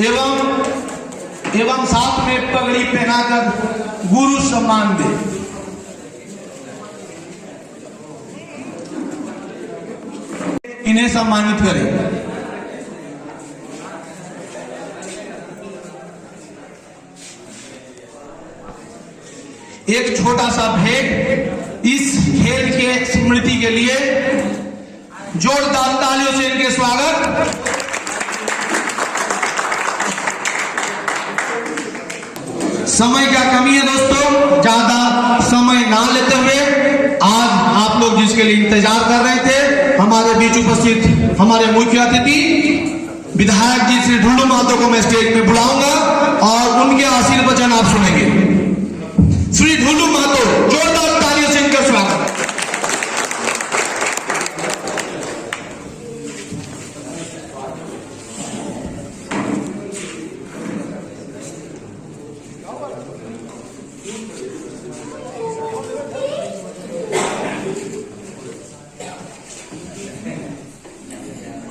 एवं साथ में पगड़ी पहनाकर गुरु सम्मान दे। इन्हें सम्मानित करें। एक छोटा सा भेंट इस खेल के स्मृति के लिए जोरदार तालियों से इनके स्वागत। समय का कमी है दोस्तों, ज्यादा समय ना लेते हुए आज आप लोग जिसके लिए इंतजार कर रहे थे, हमारे बीच उपस्थित हमारे मुख्य अतिथि विधायक जी श्री ढुल्लू महतो को मैं स्टेज पे बुलाऊंगा और उनके आशीर्वचन आप सुनेंगे। श्री ढुल्लू महतो, जोरदार तालियों से इनका स्वागत।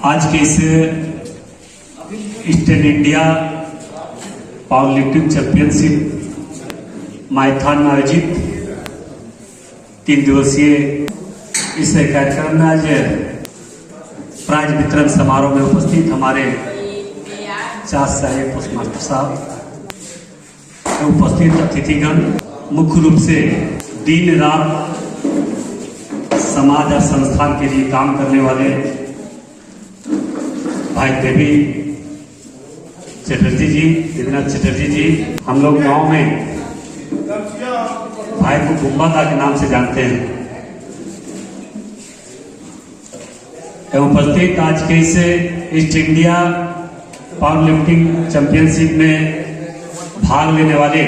आज के इस eastern India power lifting championship marathon में आयोजित 3 दिवसीय इस कार्यक्रम में आज प्राइज वितरण समारोह में उपस्थित हमारे चार साहेब पोस्ट मास्टर साहब, उपस्थित अतिथिगण, मुख्य रूप से दिन रात समाज और संस्थान के लिए काम करने वाले भाई देवी चटर्जी जी, देवीनाथ चटर्जी जी, हम लोग गांव में भाई को बुम्बादा के नाम से जानते हैं। उपस्थित आज के इस east India power lifting championship में भाग लेने वाले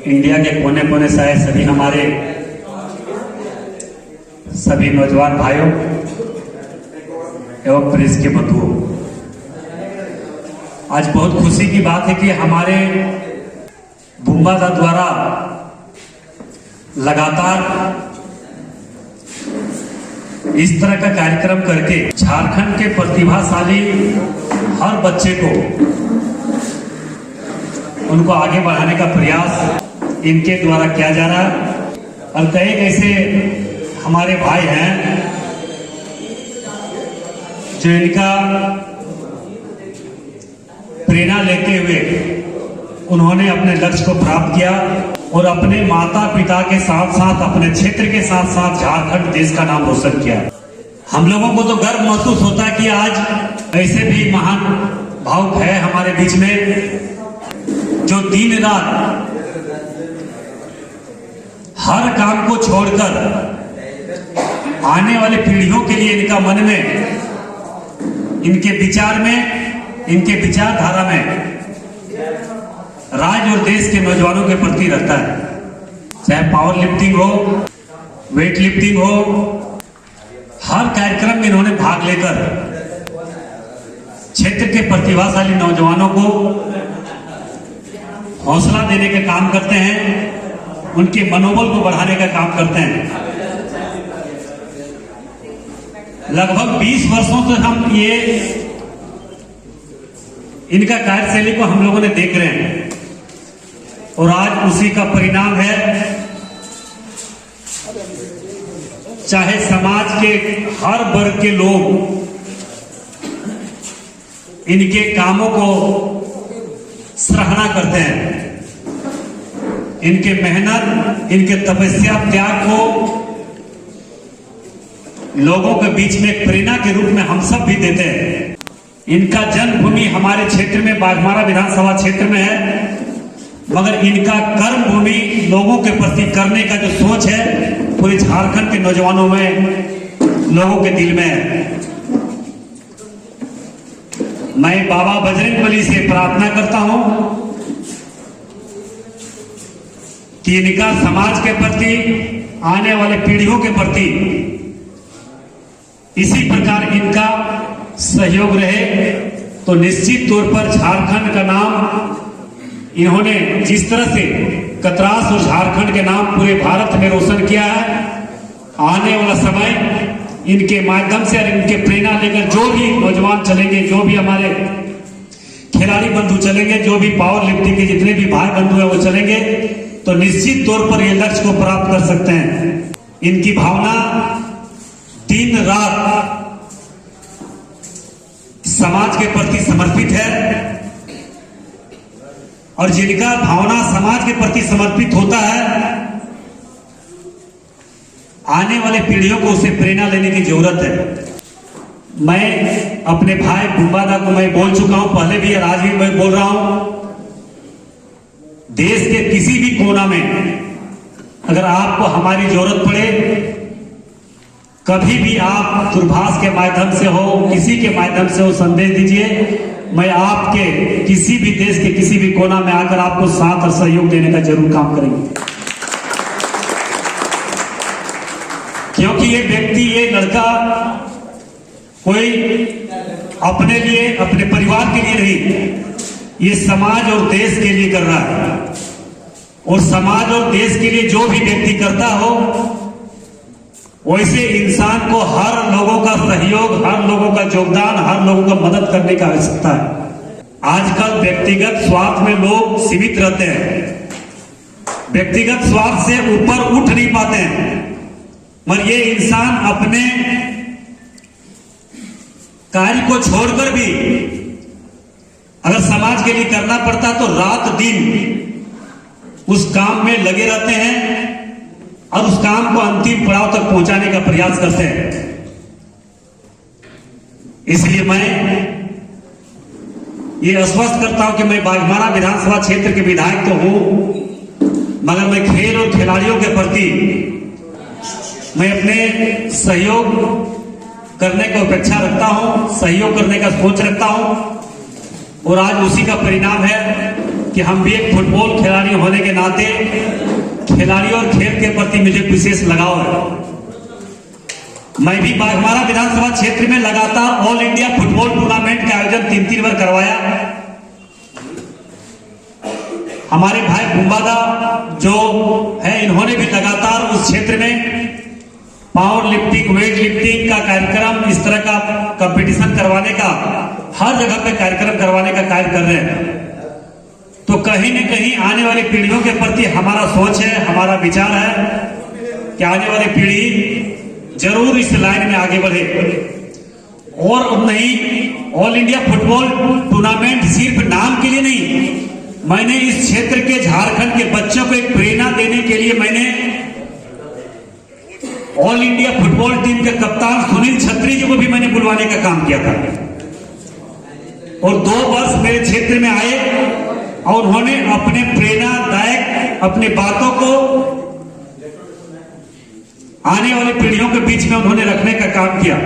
इंडिया के कोने कोने से आए सभी हमारे सभी नौजवान भाइयों एवं प्रेस के बंधुओं, आज बहुत खुशी की बात है कि हमारे बुम्बादा द्वारा लगातार इस तरह का कार्यक्रम करके झारखंड के प्रतिभाशाली हर बच्चे को उनको आगे बढ़ाने का प्रयास इनके द्वारा किया जा रहा है। और कई ऐसे हमारे भाई हैं जो इनका प्रेरणा लेते हुए उन्होंने अपने लक्ष्य को प्राप्त किया और अपने माता पिता के साथ साथ अपने क्षेत्र के साथ साथ झारखंड देश का नाम रोशन किया। हम लोगों को तो गर्व महसूस होता है कि आज ऐसे भी महान भावुक है हमारे बीच में जो दिन रात हर काम को छोड़कर आने वाली पीढ़ियों के लिए इनका मन में, इनके विचार में, इनके विचारधारा में राज्य और देश के नौजवानों के प्रति रहता है। चाहे पावर लिफ्टिंग हो, वेट लिफ्टिंग हो, हर कार्यक्रम में इन्होंने भाग लेकर क्षेत्र के प्रतिभाशाली नौजवानों को हौसला देने का काम करते हैं, उनके मनोबल को बढ़ाने का काम करते हैं। लगभग 20 वर्षों से हम ये इनका कार्यशैली को हम लोगों ने देख रहे हैं और आज उसी का परिणाम है। चाहे समाज के हर वर्ग के लोग इनके कामों को सराहना करते हैं, इनके मेहनत, इनके तपस्या त्याग को लोगों के बीच में प्रेरणा के रूप में हम सब भी देते हैं। इनका जन्मभूमि हमारे क्षेत्र में बाघमारा विधानसभा क्षेत्र में है, मगर इनका कर्म भूमि लोगों के प्रति करने का जो सोच है पूरे झारखंड के नौजवानों में, लोगों के दिल में है। मैं बाबा बजरंगबली से प्रार्थना करता हूं कि इनका समाज के प्रति, आने वाले पीढ़ियों के प्रति इसी प्रकार इनका सहयोग रहे तो निश्चित तौर पर झारखंड का नाम, इन्होंने जिस तरह से कतरास और झारखंड के नाम पूरे भारत में रोशन किया है, आने वाला समय इनके माध्यम से और इनके प्रेरणा लेकर जो भी नौजवान चलेंगे, जो भी हमारे खिलाड़ी बंधु चलेंगे, जो भी पावर लिफ्टिंग के जितने भी भाई बंधु हैं वो चलेंगे, तो निश्चित तौर पर ये लक्ष्य को प्राप्त कर सकते हैं। इनकी भावना दिन रात समाज के प्रति समर्पित है, और जिनका भावना समाज के प्रति समर्पित होता है, आने वाले पीढ़ियों को उसे प्रेरणा लेने की जरूरत है। मैं अपने भाई बुम्बादा को मैं बोल चुका हूं पहले भी और आज भी मैं बोल रहा हूं, देश के किसी भी कोना में अगर आपको हमारी जरूरत पड़े, कभी भी आप दूरभाष के माध्यम से हो, किसी के माध्यम से हो, संदेश दीजिए। मैं आपके किसी भी देश के किसी भी कोना में आकर आपको साथ और सहयोग देने का जरूर काम करेंगे, क्योंकि ये व्यक्ति, ये लड़का कोई अपने लिए, अपने परिवार के लिए नहीं, ये समाज और देश के लिए कर रहा है। और समाज और देश के लिए जो भी व्यक्ति करता हो, वैसे इंसान को हर लोगों का सहयोग, हर लोगों का योगदान, हर लोगों का मदद करने की आवश्यकता है। आजकल व्यक्तिगत स्वार्थ में लोग सीमित रहते हैं, व्यक्तिगत स्वार्थ से ऊपर उठ नहीं पाते हैं, मगर ये इंसान अपने कार्य को छोड़कर भी अगर समाज के लिए करना पड़ता तो रात दिन उस काम में लगे रहते हैं और उस काम को अंतिम पड़ाव तक पहुंचाने का प्रयास करते हैं। इसलिए मैं ये आश्वस्त करता हूं कि मैं बाघमारा विधानसभा क्षेत्र के विधायक तो हूं, मगर मैं खेल और खिलाड़ियों के प्रति मैं अपने सहयोग करने को अपेक्षा रखता हूं, सहयोग करने का सोच रखता हूं, और आज उसी का परिणाम है कि हम भी एक फुटबॉल खिलाड़ी होने के नाते खिलाड़ी और खेल के प्रति मुझे विशेष लगाव है। मैं भी बाघमारा विधानसभा क्षेत्र में लगातार ऑल इंडिया फुटबॉल टूर्नामेंट का आयोजन 3 बार करवाया। हमारे भाई बुम्बादा जो है, इन्होंने भी लगातार उस क्षेत्र में पावर लिफ्टिंग, वेट लिफ्टिंग का कार्यक्रम, इस तरह का कंपटीशन करवाने का, हर जगह पे कार्यक्रम करवाने का कार्य कर रहे हैं। तो कहीं न कहीं आने वाली पीढ़ियों के प्रति हमारा सोच है, हमारा विचार है कि आने वाली पीढ़ी जरूर इस लाइन में आगे बढ़े। और नहीं, ऑल इंडिया फुटबॉल टूर्नामेंट सिर्फ नाम के लिए नहीं, मैंने इस क्षेत्र के, झारखंड के बच्चों को एक प्रेरणा देने के लिए मैंने ऑल इंडिया फुटबॉल टीम के कप्तान सुनील छत्री जी को भी मैंने बुलवाने का काम किया था, और 2 वर्ष मेरे क्षेत्र में आए और उन्होंने अपने प्रेरणादायक अपने बातों को आने वाली पीढ़ियों के बीच में उन्होंने रखने का काम किया।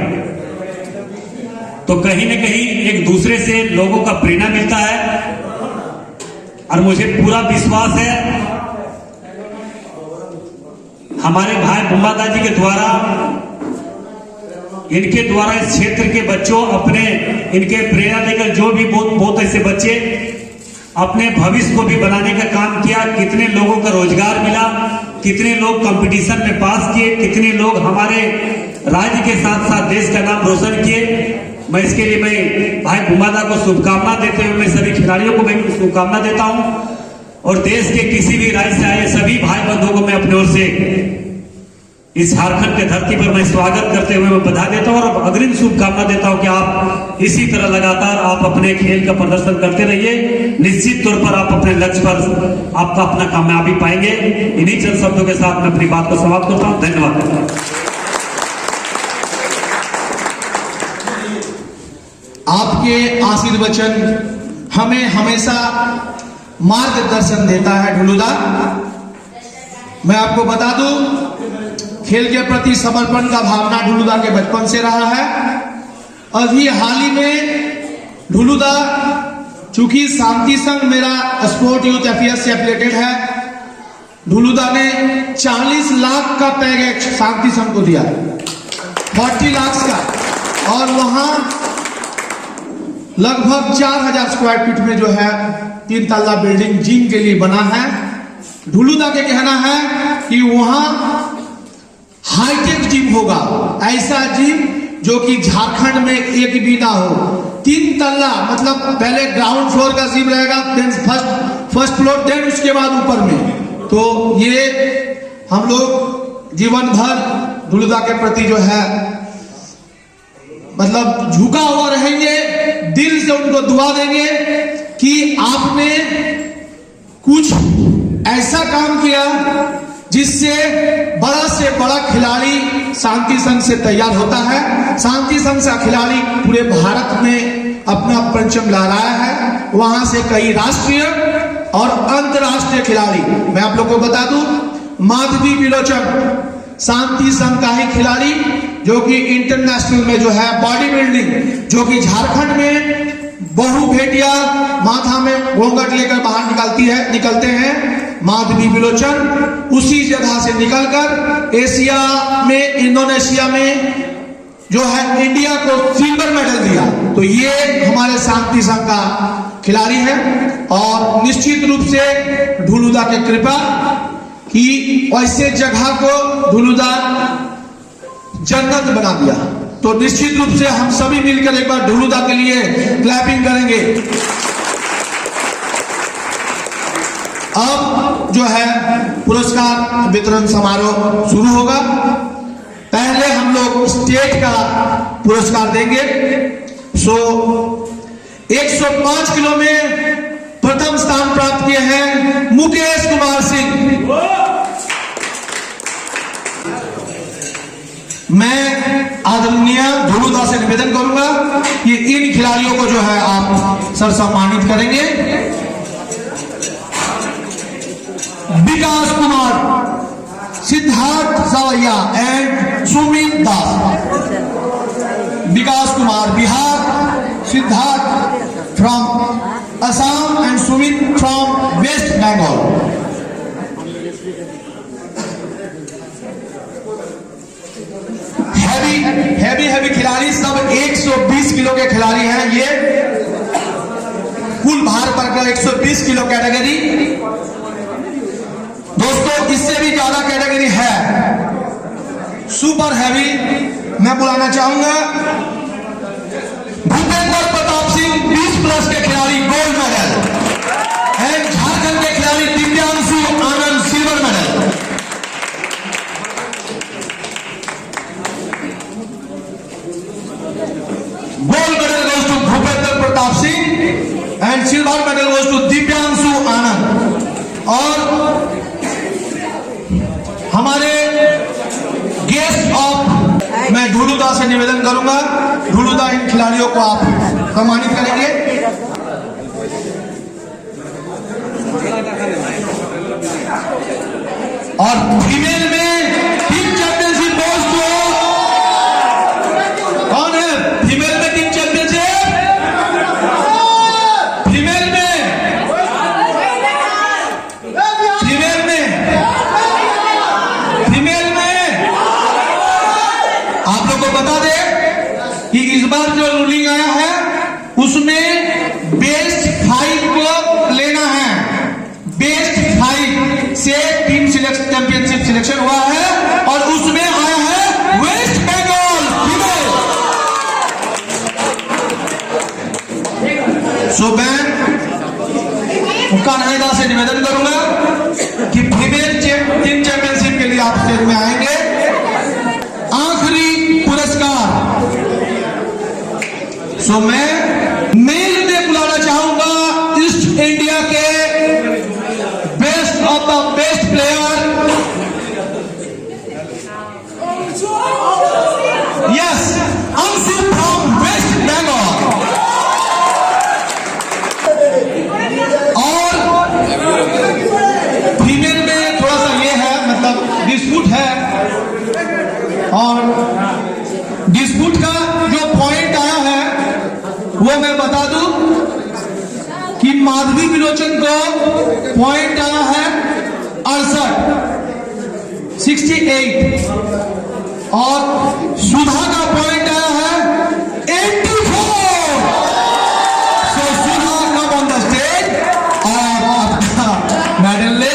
तो कहीं न कहीं एक दूसरे से लोगों का प्रेरणा मिलता है, और मुझे पूरा विश्वास है हमारे भाई बुम्बादा जी के द्वारा, इनके द्वारा इस क्षेत्र के बच्चों, अपने इनके प्रेरणा देकर जो भी बहुत ऐसे बच्चे अपने भविष्य को भी बनाने का काम किया। कितने लोगों का रोजगार मिला, कितने लोग कंपटीशन में पास किए, कितने लोग हमारे राज्य के साथ साथ देश का नाम रोशन किए। मैं इसके लिए मैं भाई बुम्बादा को शुभकामना देते हुए मैं सभी खिलाड़ियों को मैं शुभकामना देता हूं, और देश के किसी भी राज्य से आए सभी भाई बंधुओं को मैं अपनी ओर से इस झारखंड के धरती पर मैं स्वागत करते हुए मैं बधाई देता हूं और अग्रिम शुभकामना देता हूं कि आप इसी तरह लगातार आप अपने खेल का प्रदर्शन करते रहिए। निश्चित तौर पर आप अपने लक्ष्य पर आपका अपना कामयाबी पाएंगे। इन्हीं चंद शब्दों के साथ मैं अपनी बात को समाप्त करता हूं। धन्यवाद। आपके आशीर्वचन हमें हमेशा मार्गदर्शन देता है ढुलुदा। मैं आपको बता दूं, खेल के प्रति समर्पण का भावना ढुलुदा के बचपन से रहा है। अभी हाल ही में ढुलुदा, चूंकि शांति संघ मेरा स्पोर्ट यूथ अफेयर्स से एफिलिएटेड है, ढुलुदा ने 40 लाख का पैकेज शांति संघ को दिया, 40 लाख का, और वहां लगभग 4000 स्क्वायर फीट में जो है 3 तल्ला बिल्डिंग जिम के लिए बना है। ढुलुदा के कहना है कि वहां हाईटेक जिम होगा, ऐसा जिम जो कि झारखंड में एक भी ना हो। 3 तल्ला, मतलब पहले ग्राउंड फ्लोर का जिम रहेगा, देन फर्स्ट फ्लोर, देन उसके बाद ऊपर में। तो ये हम लोग जीवन भर ढुलुदा के प्रति जो है मतलब झुका हुआ रहेंगे, दिल से उनको दुआ देंगे कि आपने कुछ ऐसा काम किया जिससे बड़ा खिलाड़ी शांति संघ से तैयार होता है। शांति संघ से खिलाड़ी पूरे भारत में अपना परचम लहराया है। वहां से कई राष्ट्रीय और अंतरराष्ट्रीय खिलाड़ी, मैं आप लोगों को बता दूं, माधवी विलोचन शांति संघ का ही खिलाड़ी, जो कि इंटरनेशनल में जो है बॉडी बिल्डिंग, जो कि झारखंड में बहु बेटियां माथा में घोंघट लेकर बाहर निकलते हैं। माधवी विलोचन उसी जगह से निकलकर एशिया में, इंडोनेशिया में जो है इंडिया को सिल्वर मेडल दिया। तो ये हमारे शांति संघ का खिलाड़ी है और निश्चित रूप से ढुलुदा की कृपा कि ऐसे जगह को ढुलुदा जन्नत बना दिया। तो निश्चित रूप से हम सभी मिलकर एक बार ढुलुदा के लिए क्लैपिंग करेंगे। अब जो है पुरस्कार वितरण समारोह शुरू होगा। पहले हम लोग स्टेट का पुरस्कार देंगे। 105 किलो में प्रथम स्थान प्राप्त किए हैं मुकेश कुमार सिंह। मैं आदरणीय ढुलुदा से निवेदन करूंगा कि इन खिलाड़ियों को जो है आप सर सम्मानित करेंगे। विकास Kumar, Siddharth Sawaiya and Sumit Das. Vikas Kumar Bihar, Siddharth from Assam and Sumit from West Bengal. Heavy खिलाड़ी सब 120 किलो के खिलाड़ी हैं। ये कुल भार पर का 120 किलो कैटेगरी। दोस्तों इससे भी ज्यादा कैटेगरी है सुपर हैवी। मैं बुलाना चाहूंगा भूपेंद्र प्रताप सिंह 20+ के खिलाड़ी गोल्ड मेडल एंड झारखंड के खिलाड़ी Divyanshu Anand silver medal. Gold medal goes to Bhupendra Pratap Singh and silver medal goes to Divyanshu Anand. और हमारे गेस्ट ऑफ, मैं ढुलुदा से निवेदन करूंगा, ढुलुदा इन खिलाड़ियों को आप सम्मानित करेंगे। और फीमेल में टीम चैंपियनशिप गोज टू, कौन है फीमेल में टीम चैंपियनशिप? फीमेल में आप लोग को बता दे कि इस बार जो रूलिंग आया है उसमें बेस्ट 5 को लेना है। बेस्ट 5 से टीम चैंपियनशिप सिलेक्शन हुआ है और उसमें आया है वेस्ट बंगाल फीमेल। सो मैं कान्हादा से निवेदन करूंगा कि फीमेल टीम चैंपियनशिप के लिए आप स्टेज में आएंगे। आखिरी पुरस्कार सो मैं मेल में बुलाना चाहूंगा ईस्ट इंडिया के best of the best player. Yes, Anshu from West Bengal. और फीमेल में थोड़ा सा ये है, मतलब डिस्प्यूट है। और डिस्प्यूट का जो पॉइंट आया है वो मैं बता दूं कि माधवी विलोचन को पॉइंट आया है 68 और सुधा का पॉइंट आया है 84। सो सुधा कम ऑन द स्टेज और आपका मेडल ले।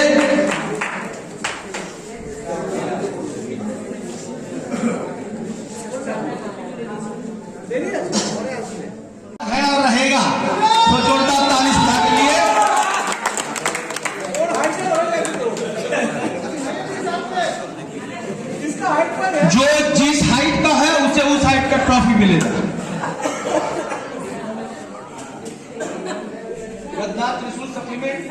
मिलेगा। गद्दार त्रिशूल सप्लीमेंट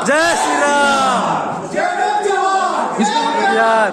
जय श्री राम। इसका यार